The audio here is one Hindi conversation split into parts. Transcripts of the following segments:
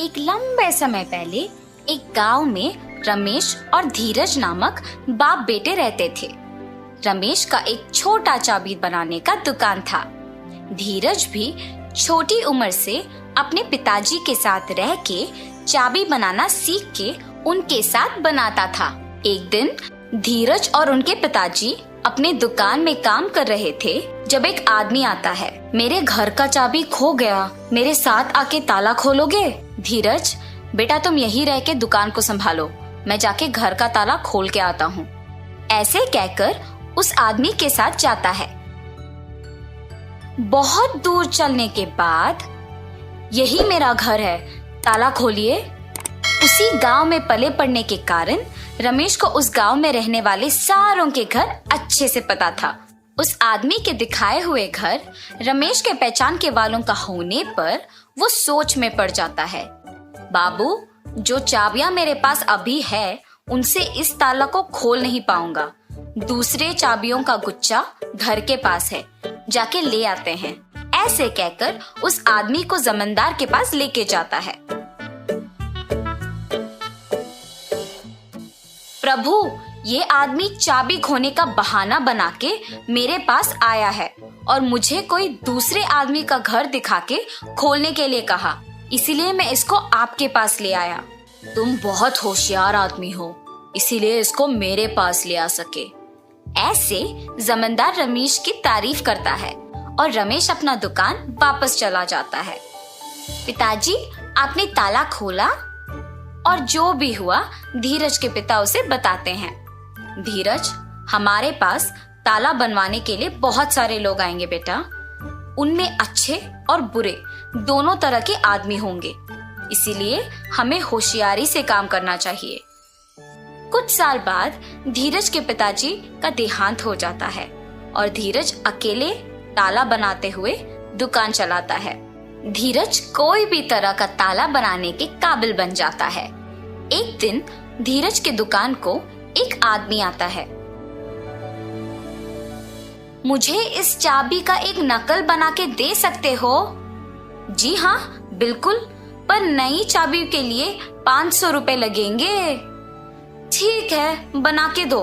एक लंबे समय पहले एक गांव में रमेश और धीरज नामक बाप बेटे रहते थे। रमेश का एक छोटा चाबी बनाने का दुकान था। धीरज भी छोटी उम्र से अपने पिताजी के साथ रह के चाबी बनाना सीख के उनके साथ बनाता था। एक दिन धीरज और उनके पिताजी अपने दुकान में काम कर रहे थे जब एक आदमी आता है। मेरे घर का चाबी खो गया, मेरे साथ आके ताला खोलोगे? धीरज, बेटा तुम यहीं रह के दुकान को संभालो, मैं जाके घर का ताला खोल के आता हूँ। ऐसे कहकर उस आदमी के साथ जाता है। बहुत दूर चलने के बाद, यही मेरा घर है, ताला खोलिए। उसी गांव में पले पड़ने के कारण रमेश को उस गांव में रहने वाले सारों के घर अच्छे से पता था। उस आदमी के दिखाए हुए घर रमेश के पहचान के वालों का होने पर वो सोच में पड़ जाता है। बाबू, जो चाबियां मेरे पास अभी है उनसे इस ताला को खोल नहीं पाऊंगा। दूसरे चाबियों का गुच्छा घर के पास है, जाके ले आते हैं। ऐसे कहकर उस आदमी को जमींदार के पास लेके जाता है। प्रभु, ये आदमी चाबी खोने का बहाना बना के मेरे पास आया है और मुझे कोई दूसरे आदमी का घर दिखा के खोलने के लिए कहा, इसीलिए मैं इसको आपके पास ले आया। तुम बहुत होशियार आदमी हो, इसीलिए इसको मेरे पास ले आ सके। ऐसे जमींदार रमेश की तारीफ करता है और रमेश अपना दुकान वापस चला जाता है। पिताजी, आपने ताला खोला? और जो भी हुआ धीरज के पिता उसे बताते हैं। धीरज, हमारे पास ताला बनवाने के लिए बहुत सारे लोग आएंगे बेटा। उनमें अच्छे और बुरे दोनों तरह के आदमी होंगे, इसीलिए हमें होशियारी से काम करना चाहिए। कुछ साल बाद धीरज के पिताजी का देहांत हो जाता है और धीरज अकेले ताला बनाते हुए दुकान चलाता है। धीरज कोई भी तरह का ताला बनाने के काबिल बन जाता है। एक दिन धीरज के दुकान को एक आदमी आता है। मुझे इस चाबी का एक नकल बना के दे सकते हो? जी हाँ, बिल्कुल, पर नई चाबी के लिए 500 रुपए लगेंगे। ठीक है, बना के दो।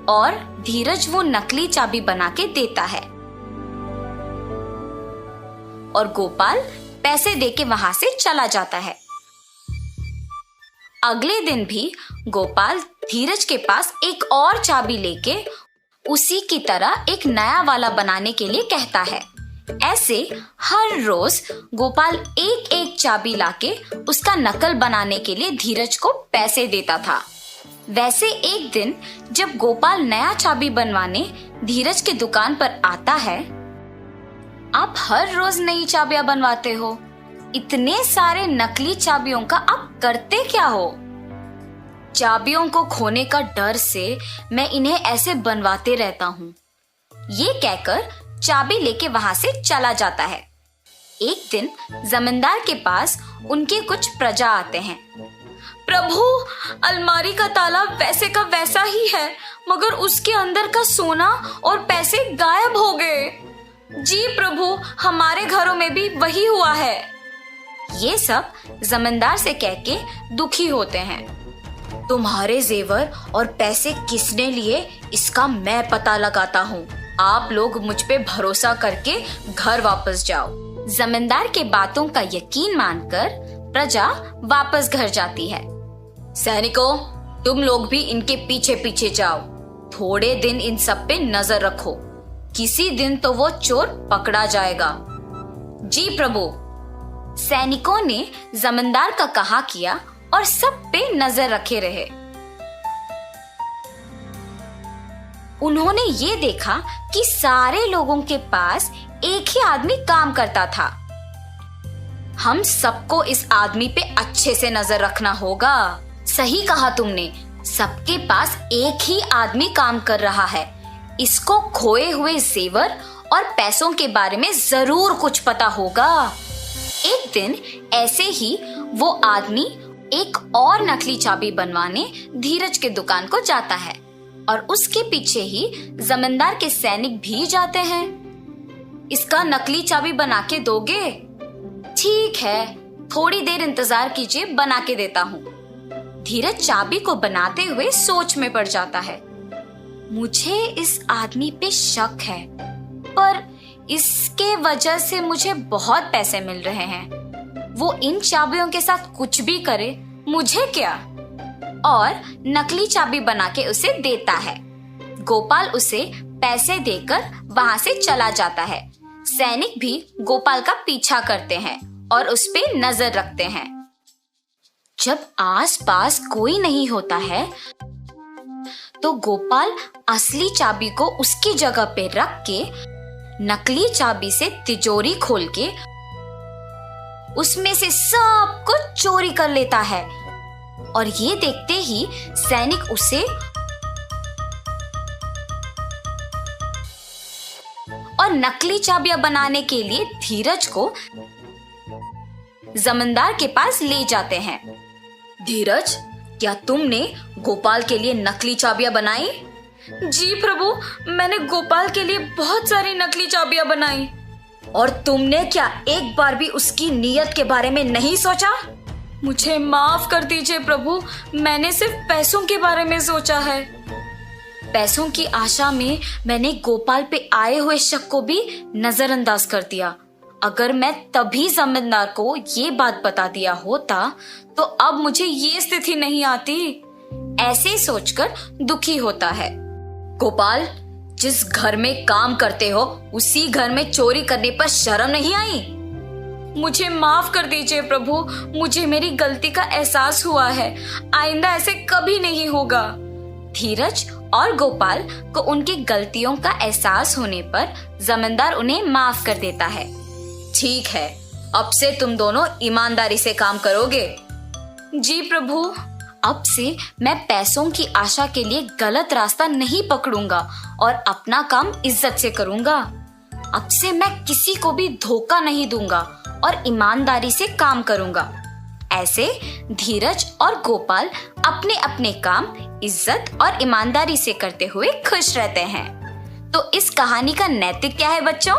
और धीरज वो नकली चाबी बना के देता है और गोपाल पैसे देके वहां से चला जाता है। अगले दिन भी गोपाल धीरज के पास एक और चाबी लेके उसी की तरह एक नया वाला बनाने के लिए कहता है। ऐसे हर रोज गोपाल एक एक चाबी लाके उसका नकल बनाने के लिए धीरज को पैसे देता था। वैसे एक दिन जब गोपाल नया चाबी बनवाने धीरज के दुकान पर आता है, आप हर रोज नई चाबियां बनवाते हो, इतने सारे नकली चाबियों का आप करते क्या हो? चाबियों को खोने का डर से मैं इन्हें ऐसे बनवाते रहता हूँ। ये कहकर चाबी लेके वहां से चला जाता है। एक दिन जमींदार के पास उनके कुछ प्रजा आते हैं। प्रभु, अलमारी का ताला वैसे का वैसा ही है, मगर उसके अंदर का सोना और पैसे गायब हो गए। जी प्रभु, हमारे घरों में भी वही हुआ है। ये सब जमींदार से कह के दुखी होते हैं। तुम्हारे जेवर और पैसे किसने लिए, इसका मैं पता लगाता हूँ। आप लोग मुझ पे भरोसा करके घर वापस जाओ। जमींदार के बातों का यकीन मानकर प्रजा वापस घर जाती है। सैनिकों, तुम लोग भी इनके पीछे पीछे जाओ। थोड़े दिन इन सब पे नजर रखो, किसी दिन तो वो चोर पकड़ा जाएगा। जी प्रभु। सैनिकों ने जमींदार का कहा किया और सब पे नजर रखे रहे। उन्होंने ये देखा कि सारे लोगों के पास एक ही आदमी काम करता था। हम सबको इस आदमी पे अच्छे से नजर रखना होगा। सही कहा तुमने, सबके पास एक ही आदमी काम कर रहा है। इसको खोए हुए जेवर और पैसों के बारे में जरूर कुछ पता होगा। एक दिन ऐसे ही वो आदमी एक और नकली चाबी बनवाने धीरज के दुकान को जाता है और उसके पीछे ही जमींदार के सैनिक भी जाते हैं। इसका नकली चाबी बना के दोगे? ठीक है, थोड़ी देर इंतजार कीजिए, बना के देता हूँ। धीरज चाबी को बनाते हुए सोच में पड़ जाता है। मुझे इस आदमी पे शक है, पर इसके वजह से मुझे बहुत पैसे मिल रहे हैं। वो इन चाबियों के साथ कुछ भी करे, मुझे क्या। और नकली चाबी बना के उसे देता है। गोपाल उसे पैसे देकर वहां से चला जाता है। सैनिक भी गोपाल का पीछा करते हैं और उस पे नजर रखते हैं। जब आसपास कोई नहीं होता है तो गोपाल असली चाबी को उसकी जगह पे रख के नकली चाबी से तिजोरी खोल के उसमें से सब कुछ चोरी कर लेता है। और ये देखते ही सैनिक उसे और नकली चाबियां बनाने के लिए धीरज को जमींदार के पास ले जाते हैं। धीरज, क्या तुमने गोपाल के लिए नकली चाबियां बनाई? जी प्रभु, मैंने गोपाल के लिए बहुत सारी नकली चाबियां बनाई। और तुमने क्या एक बार भी उसकी नीयत के बारे में नहीं सोचा? मुझे माफ कर दीजिए प्रभु, मैंने सिर्फ पैसों के बारे में सोचा है। पैसों की आशा में मैंने गोपाल पे आए हुए शक को भी नजरअंदाज कर दिया। अगर मैं तभी जमींदार को ये बात बता दिया होता तो अब मुझे ये स्थिति नहीं आती। ऐसे सोचकर दुखी होता है। गोपाल, जिस घर में काम करते हो उसी घर में चोरी करने पर शर्म नहीं आई? मुझे माफ कर दीजिए प्रभु, मुझे मेरी गलती का एहसास हुआ है। आइंदा ऐसे कभी नहीं होगा। धीरज और गोपाल को उनकी गलतियों का एहसास होने पर जमींदार उन्हें माफ कर देता है। ठीक है, अब से तुम दोनों ईमानदारी से काम करोगे। जी प्रभु, अब से मैं पैसों की आशा के लिए गलत रास्ता नहीं पकड़ूंगा और अपना काम इज्जत से करूंगा। अब से मैं किसी को भी धोखा नहीं दूंगा और ईमानदारी से काम करूंगा। ऐसे धीरज और गोपाल अपने अपने काम इज्जत और ईमानदारी से करते हुए खुश रहते हैं। तो इस कहानी का नैतिक क्या है बच्चों?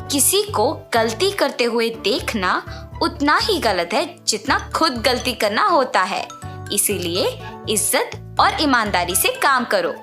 किसी को गलती करते हुए देखना उतना ही गलत है जितना खुद गलती करना होता है। इसीलिए इज्जत और ईमानदारी से काम करो।